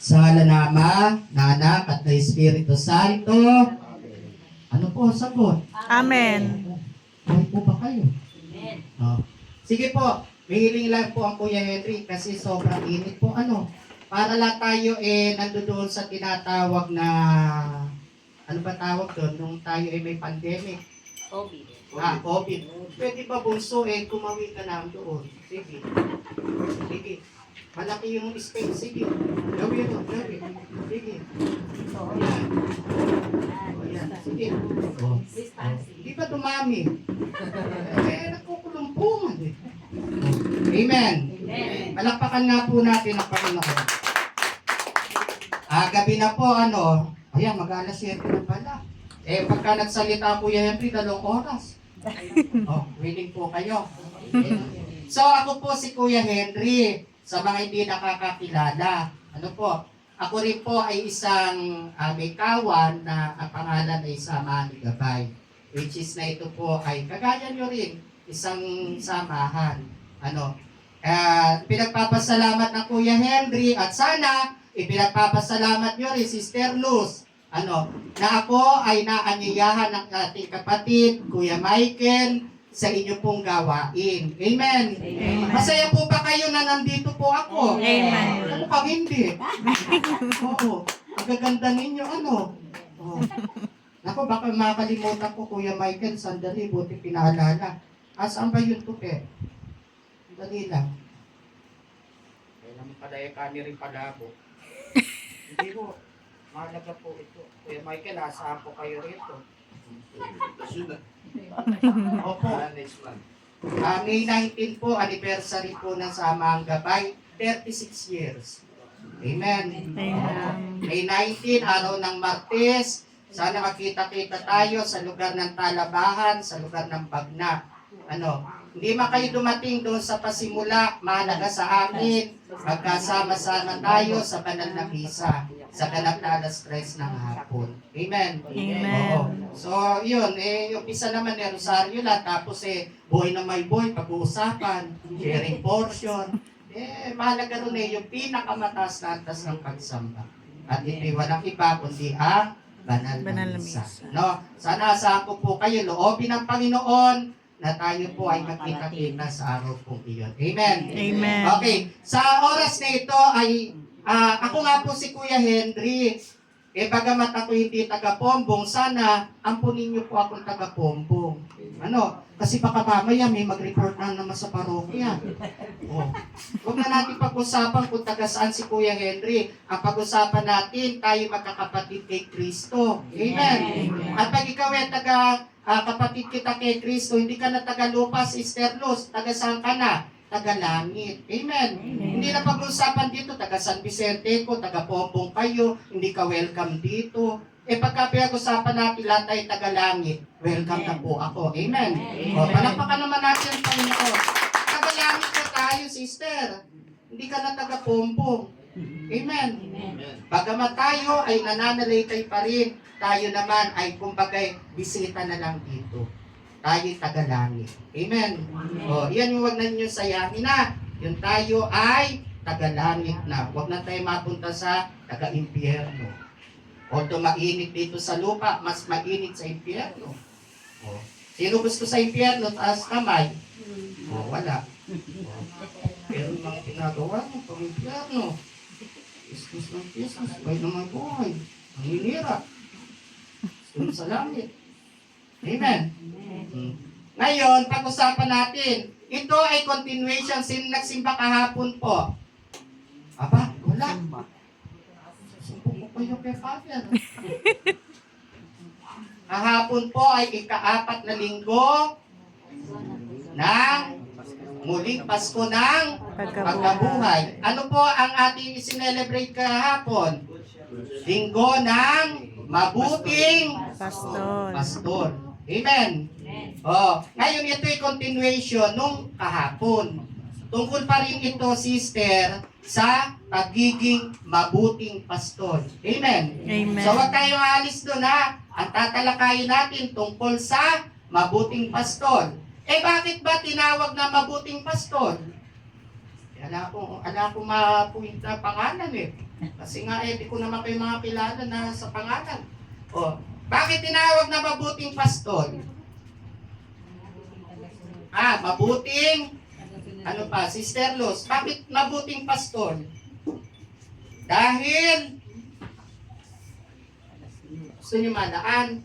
Sa ngalan ng Ama, ng Anak, at ng Espiritu Santo. Ano po, sagot? Amen. Buhay po ba kayo? Oh. Sige po, hihiling lang po ang Kuya Henry kasi sobrang init po. Para lang tayo nandoon sa tinatawag na, ano ba tawag doon, nung tayo may pandemic? COVID. COVID. Pwede ba bunso kumawi ka na doon? Sige. Sige. Malaki yung space. Sige. Gawin mo. Gawin. Sige. Ayan. Ayan. Sige. Di ba dumami? Nagkukulumpungan eh. Amen. Palakpakan nga po natin ang Panginoon. Gabi na po, ayan, mag-alas 7 na pala. Pagka nagsalita po yan, 2 oras. Willing po kayo. So, ako po si Kuya Henry. Sa mga hindi nakakakilala, ako rin po ay isang may kawan na ang pangalan ay Samahan ni Gabay. Which is na ito po ay kagaya nyo rin, isang samahan. Pinagpapasalamat ng Kuya Henry at sana ipinagpapasalamat nyo rin, Sister Luz, na ako ay naanyayahan ng ating kapatid, Kuya Michael, sa inyo pong gawain. Amen. Amen. Masaya po ba kayo na nandito po ako? Amen. Mukhang hindi. Oo. Ang gaganda ninyo, Naku, baka makalimutan ko, Kuya Michael, sandali, buti pinaalala. Saan ba yun tupe? Sandali lang. Kaya naman pala kani rin palabo. Hindi po. Mahalaga po ito. Kuya Michael, asaan po kayo rito? Opo. May 19 po, anniversary po ng Samahang Gabay, 36 years. Amen. May 19, araw ng Martes, sana makita-kita tayo sa lugar ng Talabahan, sa lugar ng Bagna. Hindi man kayo dumating doon sa pasimula, mahalaga sa amin, magkasama-sama tayo sa banal na misa, sa ganap na alas 3 ng hapon. Amen. Amen. Oo. So, yun, yung isa naman rosaryo lang, tapos buhay na may buhay, pag-uusapan, sharing portion. Mahalaga rin yung pinakamataas na antas ng pagsamba. At ito'y walang iba, kundi ang banal na misa. Sana asahan ko po kayo, loobin ng Panginoon, na tayo po ay magkita-kita sa araw pong iyon. Amen. Amen. Okay, sa oras na ito ay, ako nga po si Kuya Henry. Bagamat ako hindi taga-Pombong, sana ampunin niyo po akong taga-Pombong. Kasi baka mamaya may mag-report na naman sa parokya. Huwag na natin pag-usapan kung taga saan si Kuya Henry. Ang pag-usapan natin, tayo magkakapatid kay Kristo. Amen. At pag ikaw ay kapatid kita kay Kristo, hindi ka na taga-lupa, Sister Luz, taga saan ka na? Taga-langit. Amen. Hindi na pag-usapan dito, taga San Vicente ko, taga-Pombong kayo, hindi ka welcome dito. Pagka pinag-usapan natin lahat ay taga-langit, welcome na po ako. Amen. Palakpakan naman natin ang Panginoon. Taga-langit na tayo, sister. Hindi ka na taga-Pombong. Amen. Bagamat tayo ay nananalikay pa rin, tayo naman ay kumbagay bisita na lang dito. Tayo taga-langit. Amen. Yan yung wag na ninyo sayangin na. Yung tayo ay taga-langit na. Huwag na tayo mapunta sa taga-impyerno. Although mainit dito sa lupa, mas mainit sa impyerno. Sino gusto sa impyerno? Taas kamay. Wala. Pero mga pinagawa mo pag impyerno. Iskus ng iskus. Buhay naman buhay. Ang hinira. Sunod sa langit. Amen. Ngayon, pag-usapan natin. Ito ay continuation. Sino nagsimba kahapon po? Aba, wala. Sumpong ko kayo kay Father. Kahapon po ay ika-4 na linggo ng muling Pasko ng pagkabuhay. Ano po ang ating isinelebrate kahapon? Linggo ng mabuting pastor. Amen. Ngayon ito ay continuation nung kahapon. Tungkol pa rin ito, sister, sa pagiging mabuting pastor. Amen. Amen. So wag tayong alis doon ha. ang tatalakayin natin tungkol sa mabuting pastol. Bakit ba tinawag na mabuting pastol? Ala ko ma-point na pangalan Kasi nga di ko naman kayo mga kilala na sa pangalan. Bakit tinawag na mabuting pastol? Mabuting, Sister Luz, bakit mabuting pastol? Dahil, gusto niyo malaan,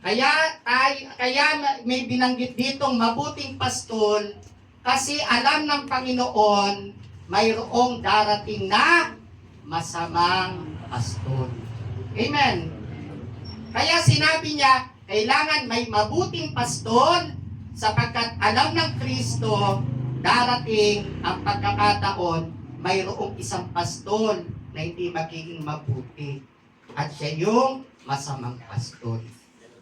kaya may binanggit ditong mabuting pastol kasi alam ng Panginoon mayroong darating na masamang pastol. Amen. Kaya sinabi niya, kailangan may mabuting pastol sapagkat alam ng Kristo darating ang pagkakataon mayroong isang pastol na hindi magiging mabuti. At siya yung masamang pastol.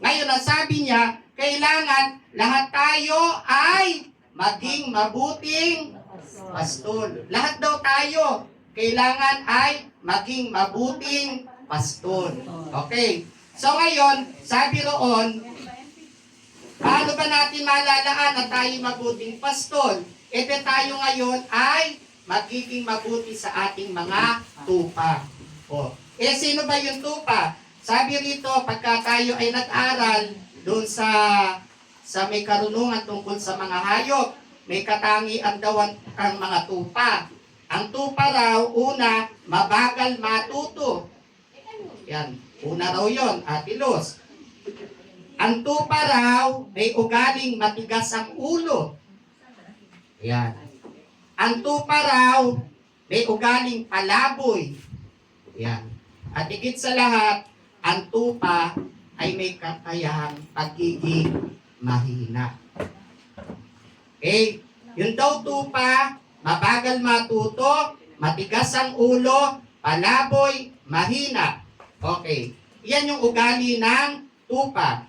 Ngayon, ang sabi niya, kailangan lahat tayo ay maging mabuting pastol. Lahat daw tayo, kailangan ay maging mabuting pastol. Okay. So ngayon, sabi roon, paano ba natin malalaan na tayo mabuting pastol? Tayo ngayon ay magiging mabuti sa ating mga tupa. Sino ba yung tupa? Sabi rito, pagka tayo ay nag-aral doon sa may karunungan tungkol sa mga hayop, may katangian daw ang mga tupa. Ang tupa raw, una, mabagal matuto. Yan, una raw yun, Ate Luz. Ang tupa raw, may ugaling matigas ang ulo. Yan. Ang tupa raw, may ugaling palaboy. Yan. At higit sa lahat, ang tupa ay may kakayahang pagiging mahina. Yung daw tupa, mabagal matuto, matigas ang ulo, palaboy, mahina. Yan yung ugali ng tupa.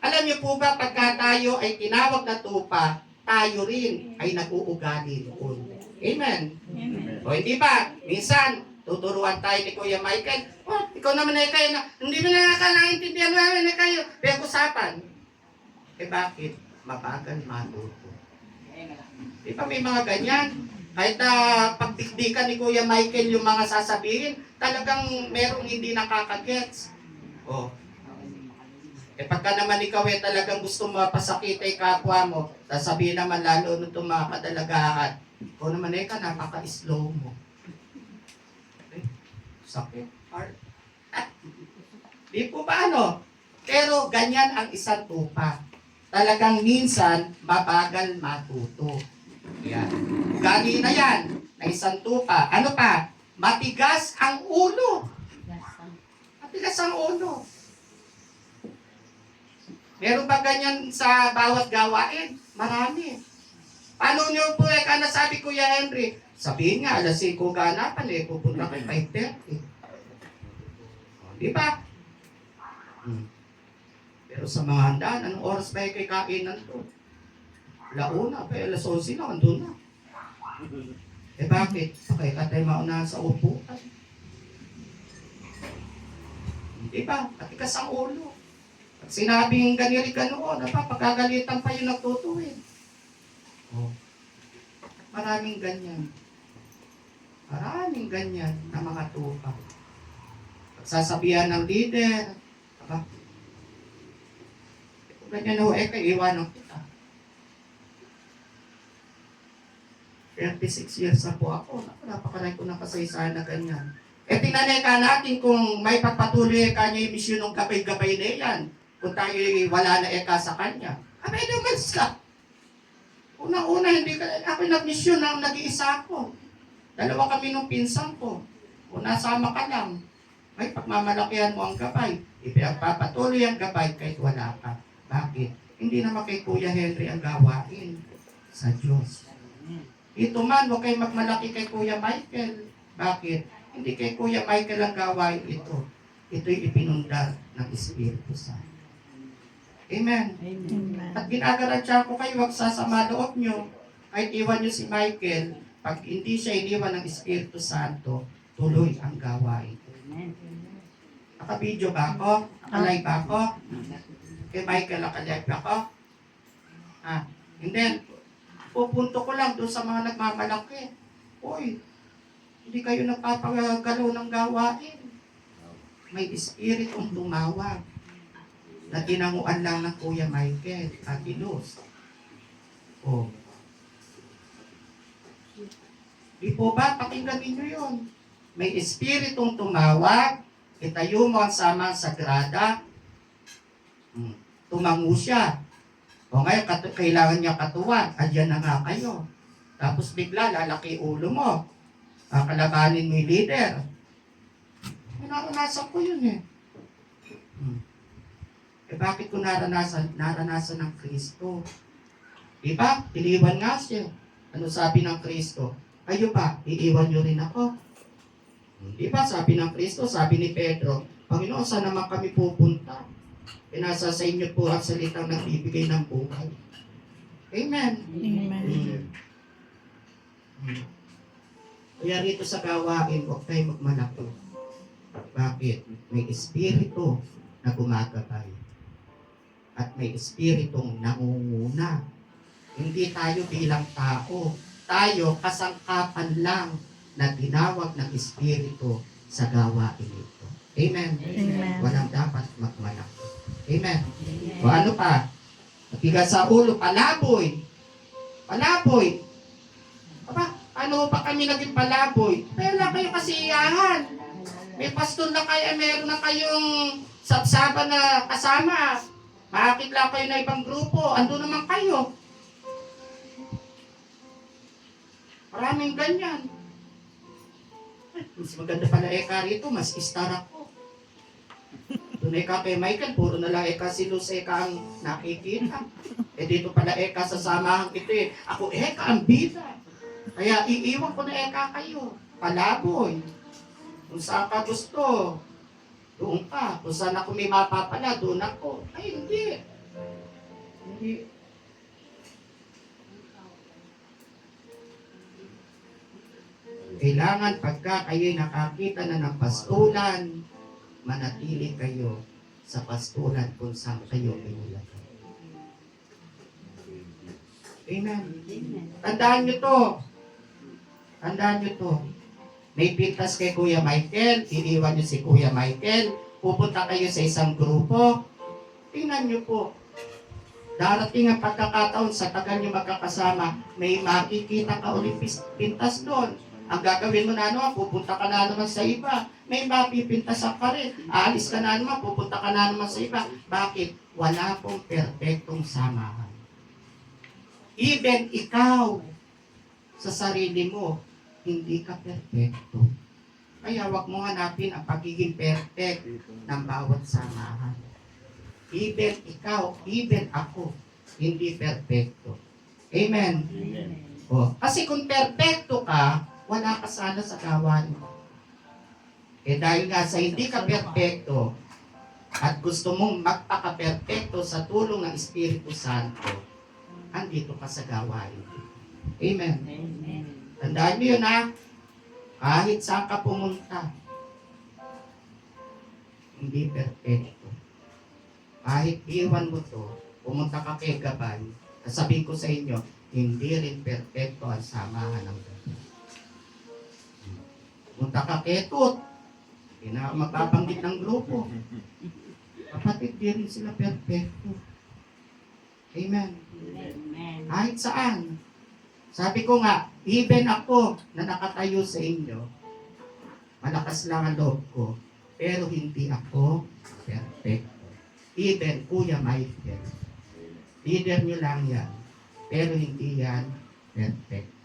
Alam niyo po ba, pagka tayo ay tinawag na tupa, tayo rin ay nag-uugali noon. Amen. Hindi ba? Minsan, tuturuan tayo ni Kuya Michael, ikaw naman kayo na, hindi mo nakakalaintindihan namin kayo. Pag-usapan. Bakit? Mabagal matuto. Di ba may mga ganyan? Kahit pagdikdikan ni Kuya Michael yung mga sasabihin, talagang merong hindi nakakagets. Pagka naman ikaw talagang gusto mapasakit ay kapwa mo, sasabihin naman lalo nung itong mga kadalagahan, ikaw naman napaka-slow mo. Sakit. Hard. Di po ba Pero ganyan ang isang tupa. Talagang minsan, mabagal matuto. Yan. Ugali na yan, na isang tupa. Ano pa? Matigas ang ulo. Matigas ang ulo. Meron ba ganyan sa bawat gawain? Marami. Paano nyo po nasabi Kuya Henry? Sabihin nga, alas 5 ganapan pupunta kay 5:30. Di ba? Pero sa mga handaan, anong oras ba kay kainan to? Launa, alas 11 na, andun na. Bakit? Katay maunahan sa upuan. Di ba? Matigas ang ulo. Pag sinabing ganiri ganoon, pagkagalitan pa yung nagtutuwin. Maraming ganyan. Maraming ganyan na mga tupa. Pagsasabihan ng leader, ganyan iwanan kita. 36 years na po ako. Napakarami ko ng kasaysayan na ganyan. Tinanay natin kung may pagpatuloy niya yung misyon ng gabay-gabay na yan. Kung tayo wala na sa kanya. Dumalis ka. Unang-una, ako nag-misyon na nag-iisa ako. Dalawa kami nung pinsan ko. Kung nasama ka lang, may pagmamalakihan mo ang gabay. Ipagpapatuloy ang gabay kahit wala ka. Bakit? Hindi naman kay Kuya Henry ang gawain sa Diyos. Ito man, huwag kayo magmalaki kay Kuya Michael. Bakit? Hindi kay Kuya Michael ang gawain ito. Ito'y ipinundar ng Espiritu Santo. Amen. Amen. At ginagaradya ko kayo, huwag sasama loob nyo. Kahit iwan nyo si Michael, pag hindi siya iniwan ng Espiritu Santo, tuloy ang gawain. Naka-video ba ako? Naka-live ba ako? Kay Michael, naka-live ba ako? And then, pupunto ko lang doon sa mga nagmamalaki. Uy, hindi kayo nagpapagalaw ng gawain. May espiritong tumawag na tinanguan lang ng Kuya Michael at Luz. Oh. Di po ba? Pakinggan ninyo yun. May espiritong tumawag, itayo mo ang samang sagrada, tumango siya. O ngayon, kailangan niya katuwan, adyan na nga kayo. Tapos bigla, lalaki ulo mo. Kalabanin mo yung leader. Naranasan ko yun eh. Bakit ko naranasan? Naranasan ng Kristo. Diba? Iniwan nga siya. Ano sabi ng Kristo? Kayo ba, iiwan niyo rin ako? Diba? Sabi ng Kristo, sabi ni Pedro, Panginoon, saan naman kami pupunta? Nasa sa inyo po ang salitang nagbibigay ng buhay. Amen. Amen. Kaya rito sa gawain, huwag tayo magmalaki. Bakit? May espiritu na gumagabay. At may espiritong nangunguna. Hindi tayo bilang tao. Tayo kasangkapan lang na tinawag ng espiritu sa gawain ito. Amen. Amen. Walang dapat magmalaki. Amen. O ano pa? Napiga sa ulo, palaboy. Palaboy. Aba, ano pa kami naging palaboy? Pero lang kayo kasiyahan. May pastor na kayo, meron na kayong sabsaban na kasama. Maakit lang kayo na ibang grupo. Ando naman kayo. Maraming ganyan. Mas maganda pala eka rito, mas star ako. Doon eka kay Michael, puro na lang eka si Luz eka ang nakikita. Dito pala eka sa samahan ito eh. Ako eka ang bida. Kaya iiwan ko na eka kayo. Palaboy. Kung saan ka gusto, doon ka. Kung saan ako may mapapala, doon ako. Ay, hindi. Hindi. Kailangan pagka kayo'y nakakita na ng pastulan, manatili kayo sa pastulan kung saan kayo inilagay. Amen. Tandaan nyo to. Tandaan nyo to. May pintas kay Kuya Michael, iniwan nyo si Kuya Michael, pupunta kayo sa isang grupo, tingnan nyo po. Darating ang pagkakataon sa tagal nyo magkakasama, may makikita ka ulit pintas doon. Ang gagawin mo na naman, pupunta ka na naman sa iba. May mapipintasan ka rin. Aalis ka na naman, pupunta ka na naman sa iba. Bakit? Wala pong perpektong samahan. Even ikaw, sa sarili mo, hindi ka perpekto. Kaya wag mo hanapin ang pagiging perfect ng bawat samahan. Even ikaw, even ako, hindi perpekto. Amen? Amen. O, kasi kung perpekto ka, wala ka sana sa gawain mo. Dahil nga sa hindi ka perpekto at gusto mong magpaka-perpekto sa tulong ng Espiritu Santo, andito ka sa gawain. Amen. Amen. Tandaan niyo yun ha. Kahit saan ka pumunta, hindi perpekto. Kahit iwan mo to, pumunta ka kay Gabay, sabihin ko sa inyo, hindi rin perpekto ang samahan ng Gabay. Pumunta ka kay Tut, mapapanggit ng grupo. Kapatid, di rin sila perpekto. Amen. Amen. Kahit saan. Sabi ko nga, even ako na nakatayo sa inyo, malakas lang ang loob ko, pero hindi ako perfecto. Even Kuya Michael, leader nyo lang yan, pero hindi yan perfect.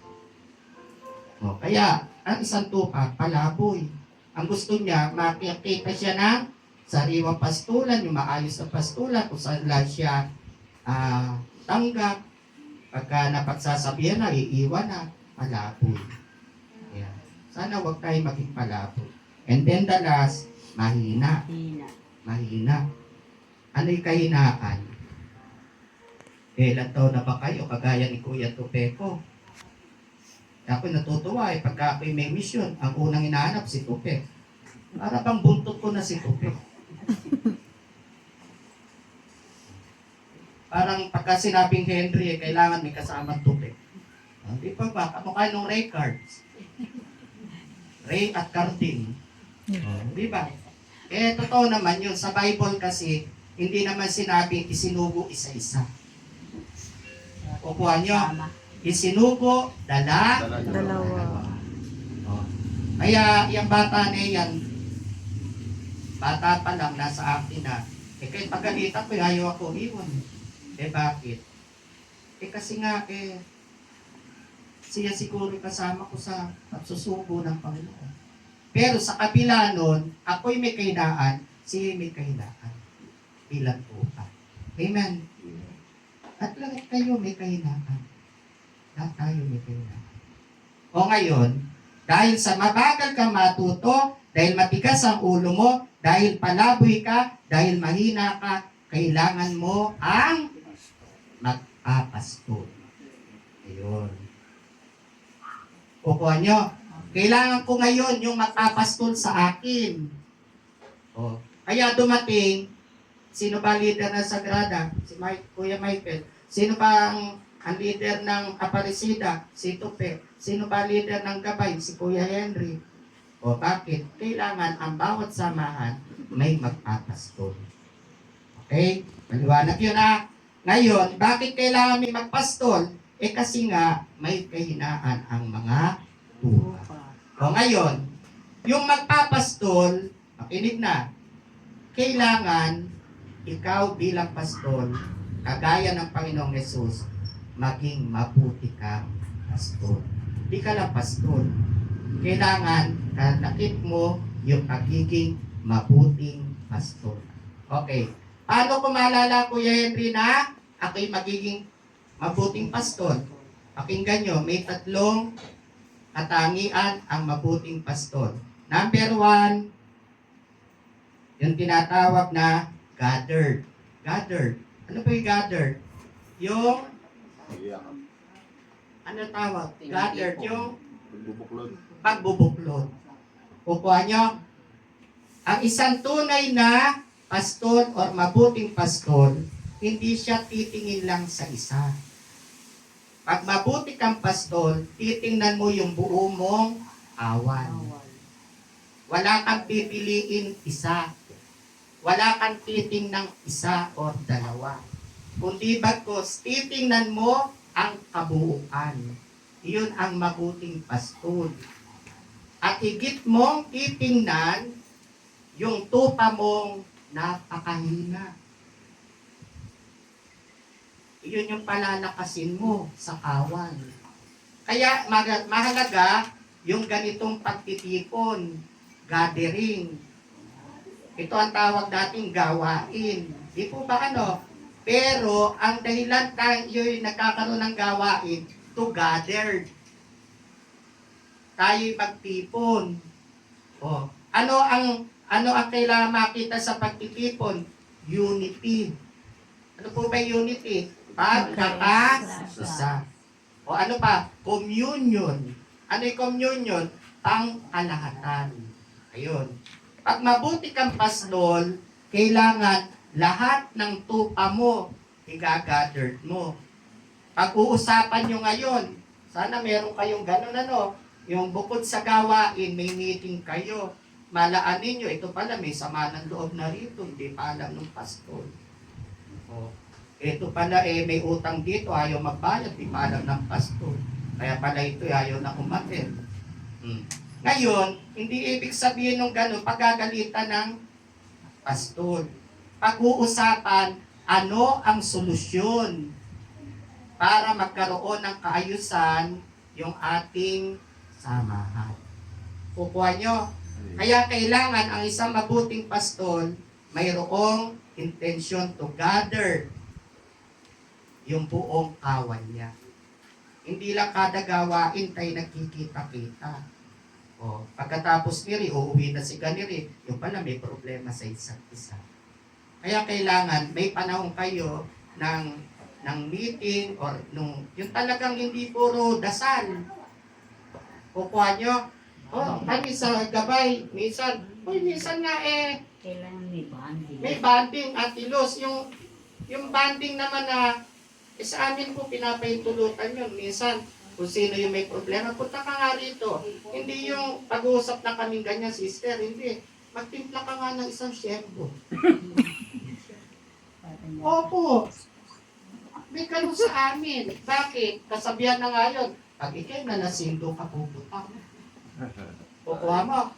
O, kaya, ang isang tupa, palaboy. Ang gusto niya, makikita siya ng sariwang pastulan, yung maayos na pastulan, kung saan lang siya tanggap. Pagka napagsasabihan na, iiwan na, palaboy. Yeah. Sana huwag tayo maging palaboy. And then the last, mahina. Mahina. Ano'y kahinaan? Ilan taon na ba kayo? Kagaya ni Kuya Tupeko. Ako natutuwa pagka ako'y may mission, ang unang hinahanap si Tupe. Para bang buntot ko na si Tupe. Parang pagka sinabing Henry, kailangan may kasama tubig. Di ba ba? Kamukha nung Ray Cards. Ray at Carding. Di ba? Totoo naman yun. Sa Bible kasi, hindi naman sinabing isinugo isa-isa. Kukuha nyo, Tama. isinugo, Dalawa. Oh. Kaya yung bata na yan, bata pa lang, nasa akin na, kahit pagalitan ko, ayaw ako iwan. Bakit? Kasi nga, siya siguro kasama ko sa pagsusubo ng Panginoon. Pero sa kabila nun, ako'y may kahinaan, siya may kahinaan. Bilang upa. Amen. At lahat kayo may kahinaan. Lahat tayo may kahinaan. O ngayon, dahil sa mabagal ka matuto, dahil matigas ang ulo mo, dahil palaboy ka, dahil mahina ka, kailangan mo ang magpapastol. Ayun. Kukuha nyo. Kailangan ko ngayon yung magpapastol sa akin. O. Kaya dumating, sino ba leader ng Sagrada? Si Kuya Michael. Sino ba ang leader ng Aparecida? Si Tupe. Sino ba leader ng Gabay? Si Kuya Henry. O bakit? Kailangan ang bawat samahan may magpapastol. Okay? Maliwanag yun ha. Ngayon, bakit kailangan may magpastol? Kasi nga, may kahinaan ang mga tupa. O ngayon, yung magpapastol, makinig na, kailangan ikaw bilang pastol, kagaya ng Panginoong Yesus, maging mabuti kang pastol. Di ka lang pastol. Kailangan nakit mo yung pagiging mabuting pastol. Okay. Paano ko maalala, Kuya Henry, na ako'y magiging mabuting pastol? Pakinggan nyo, may 3 katangian ang mabuting pastol. Number 1, yung tinatawag na gathered. Gathered. Ano ba yung gathered? Yung, ano tawag? Gathered. Yung pagbubuklod. Kukuha nyo. Ang isang tunay na pastol or mabuting pastol, hindi siya titingin lang sa isa. Pag mabuti kang pastol, titingnan mo yung buo mong awan. Wala kang pipiliin isa. Wala kang titingnan isa o dalawa. Kundi bagkus, titingnan mo ang kabuuan. Iyon ang mabuting pastol. At higit mong titingnan yung tupa mong napakahina. Iyon yung palalakasin mo sa kawan. Kaya mahalaga yung ganitong pagtitipon, gathering. Ito ang tawag nating gawain. Di po ba ano? Pero ang dahilan tayo nagkakaroon ng gawain, to gather. Tayo magtipon. O, ano ang kailangan makita sa pagtitipon? Unity. Ano po ba unity? Pagkakaisa. O ano pa? Communion. Ano yung communion? Pangkalahatan. Ayun. Pag mabuti kang pastol, kailangan lahat ng tupa mo, i-gathered mo. Pag-uusapan nyo ngayon, sana meron kayong ganun yung bukod sa gawain, may meeting kayo. Malaan ninyo, ito pala may sama ng loob na rito, hindi pa alam ng pastol. O, ito pala may utang dito, ayaw magbayad, hindi pa alam ng pastol. Kaya pala ito ayaw na umatin. Ngayon, hindi ibig sabihin ng ganun, pagagalitan ng pastol. Pag-uusapan, ano ang solusyon para magkaroon ng kaayusan yung ating samahan. Kukuha nyo. Kaya kailangan ang isang mabuting pastol, mayroong intention to gather yung buong kawan niya. Hindi lang kada gawain tayo nagkikita-kita. O, pagkatapos niri, uuwi na si ganiri, yung pala may problema sa isa't isa. Kaya kailangan may panahon kayo ng meeting or yung talagang hindi puro dasal. Kukuha nyo, kami sa gabay, minsan nga Kailangan may bonding. May banding, Ate Luz. Yung banding naman na sa amin po pinapaintulutan yun. Minsan, kung sino yung may problema, punta ka nga rito. Hindi yung pag-uusap na kaming ganyan, sister. Hindi. Magtimpla ka nga ng isang syembo. Opo. May ganun sa amin. Bakit? Kasabihan na nga yun. Pag ikay nalasing doon ka pupunta. Kukuha mo.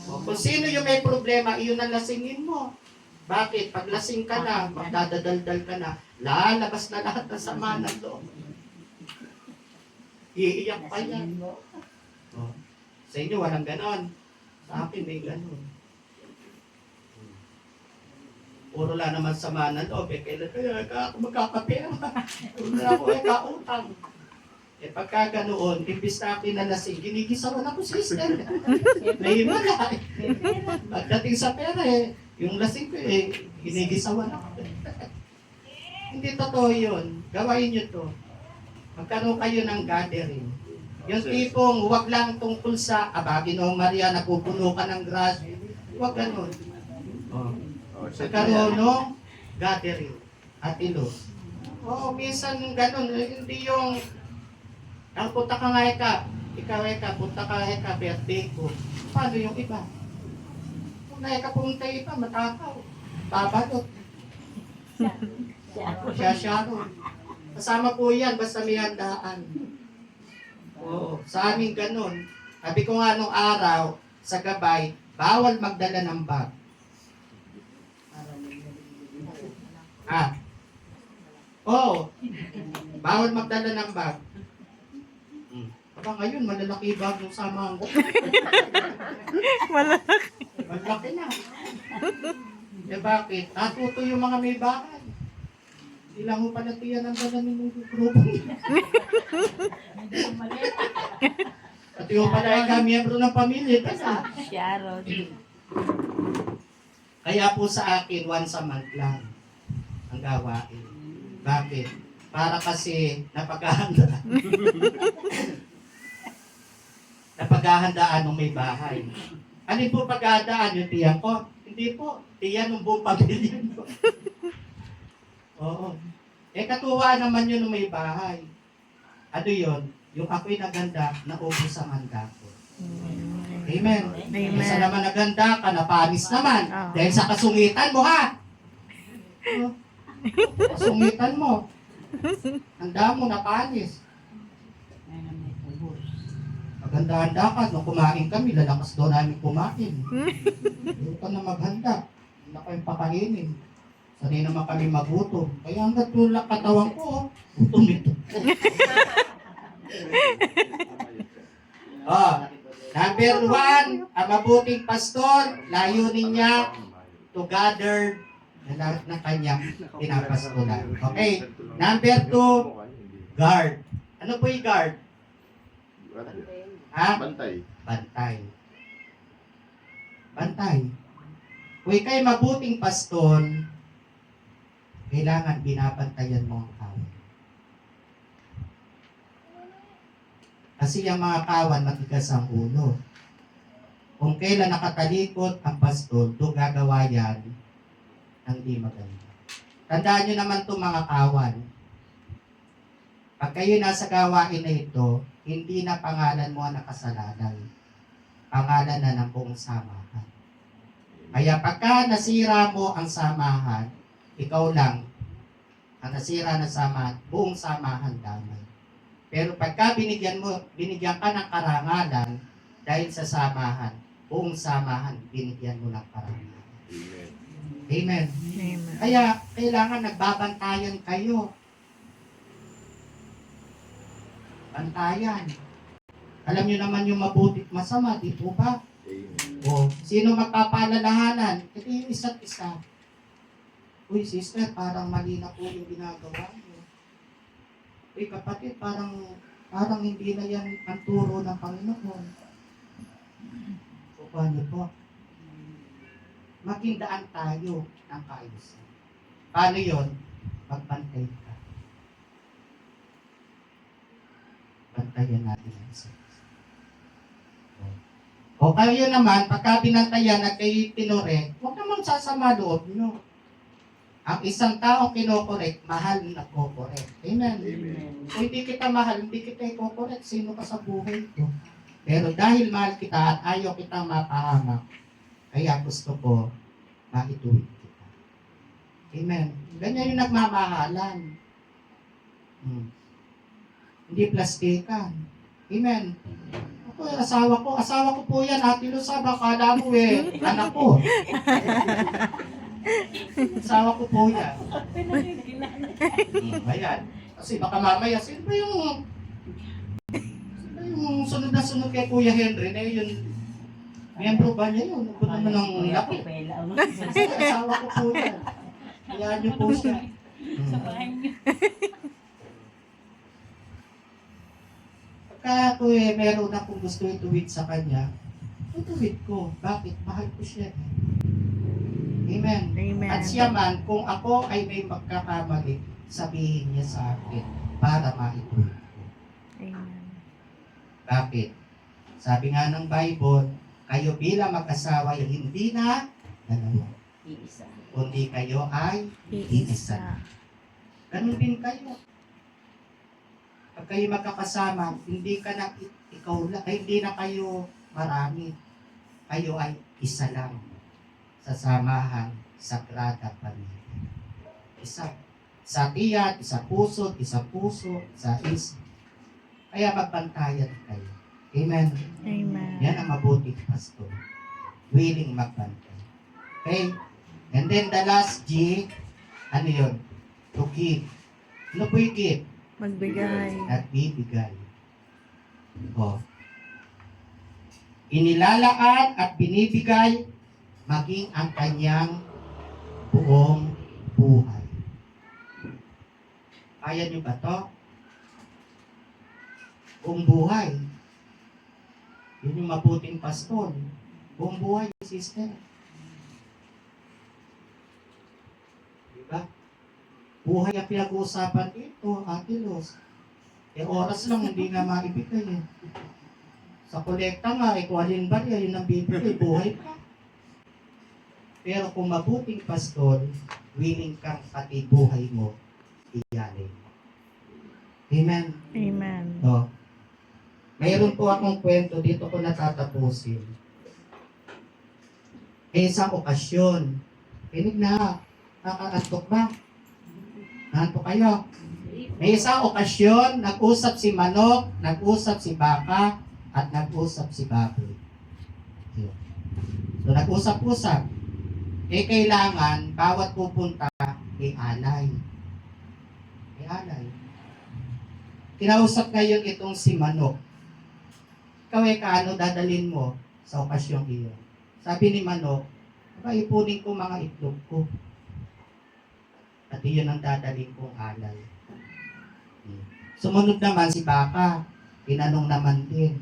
O, kung sino yung may problema, iyon ang lasingin mo. Bakit? Pag lasing ka na, magdadaldal ka na, lalabas na lahat ng sama ng loob. Iiyak pa yan. O, sa inyo, walang ganon. Sa akin, may ganon. Puro lang naman sama ng loob. Kailan kaya ako magkakapera? Puro na ako kautang. Pagka ganoon, imbis na akin na lasing, ginigisawan ako, sister. Nahimala. Pagdating sa pera, yung lasing ko, ginigisawan ako. Hindi totoo yun. Gawain nyo to. Magkaroon kayo ng gathering. Yung tipong, huwag lang tungkol sa, Ginong Maria, napupuno ka ng grasya. Huwag ganun. Magkaroon ng gathering. Ate Luz. Oo, minsan ganun. Hindi yung, ang punta ka nga ikaw punta ka birthday ko. Paano yung iba? Kung pumunta yung iba, matakaw. Babalot. Siya. Kasama po yan, basta may handaan. Oo, sa amin ganun. Sabi ko nga nung araw, sa gabay, bawal magdala ng bag. Oo, bawal magdala ng bag. Aba ngayon, malalaki bag yung sama ko. Malaki na. Bakit? Natuto yung mga may bahay. Hindi lang mo pala tiyan ang dala ng grupo. At yung pala ay miyembro ng pamilya. Sharon. Kaya po sa akin, once a month lang ang gawain. Bakit? Para kasi napaghahandaan. Napaghahandaan ng may bahay. Ano po paghahandaan? Yung tiyan ko? Hindi po. Tiyan ng buong pamilya ko. Oo. Katuwa naman yun ng may bahay. Ano yun? Yung ako'y naganda, naubos ang handa ko. Amen. Amen. Isa naman naganda ka, napanis naman. Oh. Dahil sa kasungitan mo, ha? Kasungitan mo. Handa mo, napanis. Maganda-handa ka, nung kumain kami, lalakas doon namin kumain. Hindi ka na maghanda. Hindi na kayong pakainin. Sanay naman kami magutom. Kaya hanggat tulak katawan ko, gutom ito. Number 1, ang mabuting pastor, layunin niya to gather na kanyang pinapastoran. Okay. Number 2, guard. Ano po yung guard? Ha? Bantay. Bantay. Bantay. Kung ika'y mabuting pastor, kailangan binabantayan mo ang kawan. Kasi yung mga kawan, matigas ang ulo. Kung kailan nakatalikod ang pastor, doon gagawa yan ng di maganda. Tandaan nyo naman itong mga kawan. Pag kayo nasa gawain na ito, hindi na pangalan mo ang nakasalalay. Pangalan na ng buong samahan. Kaya pagka nasira mo ang samahan, ikaw lang ang nasira na samahan, buong samahan damay. Pero pagka binigyan ka ng karangalan dahil sa samahan, buong samahan, binigyan mo ng karangalan. Amen. Amen. Amen. Kaya kailangan nagbabantayan kayo. Bantayan. Alam niyo naman yung mabuti at masama, di po ba? Amen. O, sino magpapalalahanan? Ito yung isa't isa. Uy, sister, parang mali na po yung ginagawa niyo. Uy, kapatid, parang hindi na yan ang turo ng Panginoon. So, paano po? Maging daan tayo ng kaayusan. Paano yun? Magbantay ka. Bantayan natin ang isa't isa. O kayo naman, pagka binantayan at kayo tinurek, huwag namang sasama loob nyo. Ang isang taong kinokorek, mahal na kokorek. Amen. Amen. Kung hindi kita mahal, hindi kita ikokorek. Sino ka sa buhay ko? Pero dahil mahal kita at ayaw kitang mapahamak, kaya gusto ko maituwid kita. Amen. Ganyan yung nagmamahalan. Hindi plastikan. Amen. Ako, asawa ko po yan, Ate Luz, kala mo anak ko. Asawa ko po yan. Ayan. Kasi baka mamaya, sino ba yung sunod na sunod kay Kuya Henry na yun? Miyembro ba niya yun? Ako naman ang laki. Asawa ko po yan. Hayaan niyo po siya. Pagka ako meron akong gusto ituwid sa kanya, ituwid ko. Bakit? Mahal ko siya. Amen. Amen. At siya man, kung ako ay may magkakamali, sabihin niya sa akin para maituwid ko. Amen. Bakit? Sabi nga ng Bible, kayo bilang mag-asawa ay hindi na dalawa, Iisa. kundi kayo ay Iisa. ganun din kayo. Pag kayo magkakasama, hindi ka na ikaw lang, ay hindi na kayo marami. Kayo ay isa lang sa samahan Sagrada Pamilya. Isa. Isa tiyan, isa puso, isa is. Kaya magbantayan kayo. Amen. Amen. Yan ang mabuting pastor. Willing magbantay. Okay? And then the last G, ano yun? To give. Ano po yung give? Magbigay. At bibigay. O. Inilalaan at binibigay maging ang kanyang buong buhay. Kaya nyo ba to? Buong buhay. Yun yung mabuting pastor. Buong buhay, sister. Diba? Buhay ang pinag-uusapan dito, Ate Luz. Oras lang, hindi nga maibigay . Sa kolekta nga, kung alin ba yun ang bibigay, buhay pa. Pero kung mabuting pastor, willing kang pati buhay mo, iyalin. Amen. Amen. So, mayroon po akong kwento, dito ko natatapusin. May isang okasyon. Kinig na, nakakaantok ba? Nanto kayo. May isang okasyon, nag-usap si manok, nag-usap si baka, at nag-usap si baboy. So, nag-usap-usap. Kailangan, bawat pupunta, may alay. May alay. Kinausap ngayon itong si manok. Ikaw kaano dadalhin mo sa okasyong iyo? Sabi ni manok, ipunin ko mga itlog ko. At iyon ang dadalhin kong alay. Sumunod naman si baka. Tinanong naman din.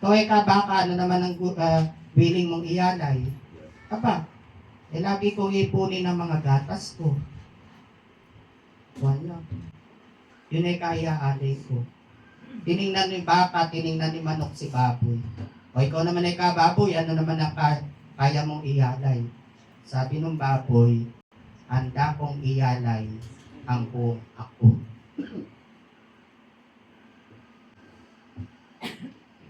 Ikaw ka baka, ano naman ang willing mong ialay? Aba, lagi kong ipunin ng mga gatas ko. Wala. Yun ay kaya-alay ko. Tiningnan ni baka, tiningnan ni manok si baboy. O ikaw naman ay kababoy, ano naman ang kaya mong ialay? Sabi ng baboy, handa kong ialay ang buong ako.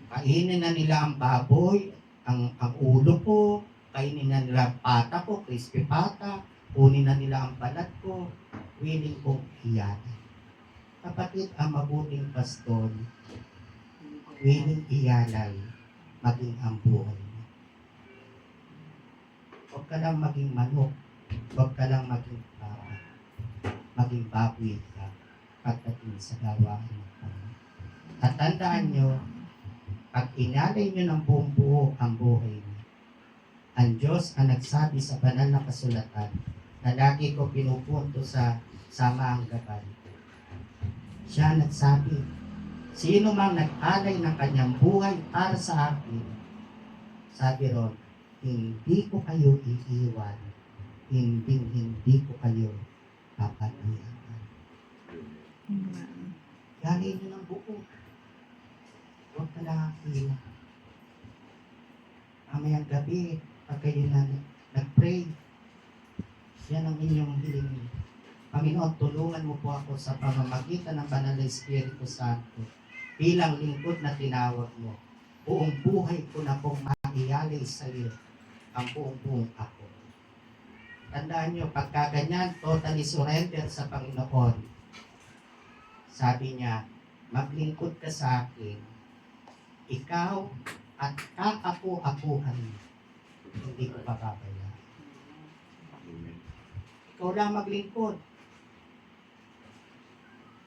Kainin na nila ang baboy, ang ulo ko, kainin na nila ang pata ko, crispy pata, kunin na nila ang balat ko, willing kong ialay. Kapatid, ang mabuting pastor, willing ialay, maging ang buhay mo. Huwag ka lang maging manok, huwag ka lang maging baka, maging baboy ka, pagdating sa gawain ng Panginoon. At tandaan nyo, pag inalay nyo ng buong buo ang buhay mo, ang Diyos ang nagsabi sa banal na kasulatan na lagi ko pinupunto sa samaang gabay. Siya nagsabi, sino mang nag-alay ng kanyang buhay para sa akin, sabi ron, hindi ko kayo iiwan, hindi ko kayo papatuyan. Amen. Galay nyo ng buo. Huwag ka nakakila. mamayang gabi, pag kayo na nag-pray, yan ang inyong hiling. Panginoon, tulungan mo po ako sa pamamagitan ng Banal na Espiritu Santo bilang lingkod na tinawag mo. Buong buhay ko na pong maiyalay sa iyo ang buong ako. Tandaan nyo, pagka ganyan, totally surrender sa Panginoon. Sabi niya, maglingkod ka sa akin, ikaw at kaapu-apuhan mo, hindi ko pababayaan. Ikaw lang maglingkod.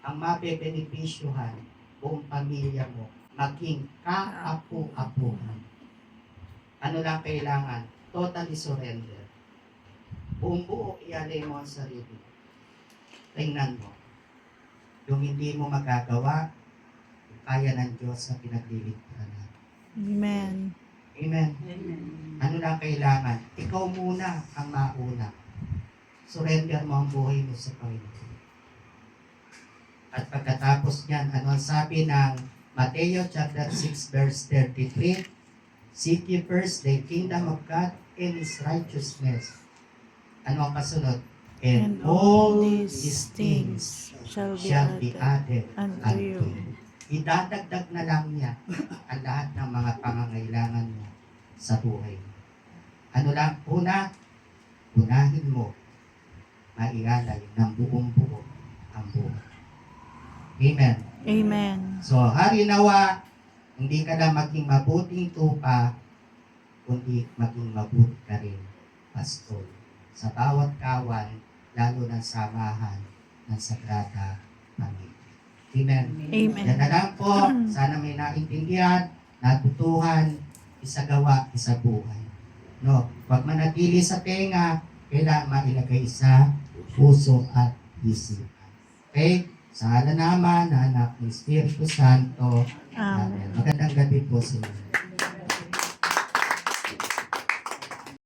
Ang mabebenepisyuhan, buong pamilya mo, maging kaapu-apuhan. Ano lang kailangan? Totally surrender. Buong buo, ialay mo ang sarili. Tingnan mo. Yung hindi mo magagawa, kaya ng Diyos na pinagliligtahan natin. Amen. Amen. Ano lang kailangan? Ikaw muna ang mauna. Surrender mo ang buhay mo sa Panginoon. At pagkatapos niyan, ano ang sabi ng Mateo chapter 6 verse 33? Seek ye first the kingdom of God and His righteousness. Ano ang kasunod? And all these things shall be added unto unto you. you. Idadagdag na lang niya ang lahat ng mga pangangailangan mo sa buhay. Ano lang? Una, unahin mo maialay ng buong buo ang buhay. Amen. Amen. So, hari nawa, hindi ka na maging mabuting tupa, kundi maging mabuti ka rin, pastor. Sa bawat kawan, lalo ng samahan ng Sagrada Pamilya. Amen. Amen. Yan na lang po. Sana may naintindihan, natutuhan, isagawa, isabuhay. No, pag manatili sa tenga, kailangan mailagay sa puso at isipan. Okay? Sa ala naman, na anak ng Espiritu Santo. Amen. Magandang gabi po sa inyo.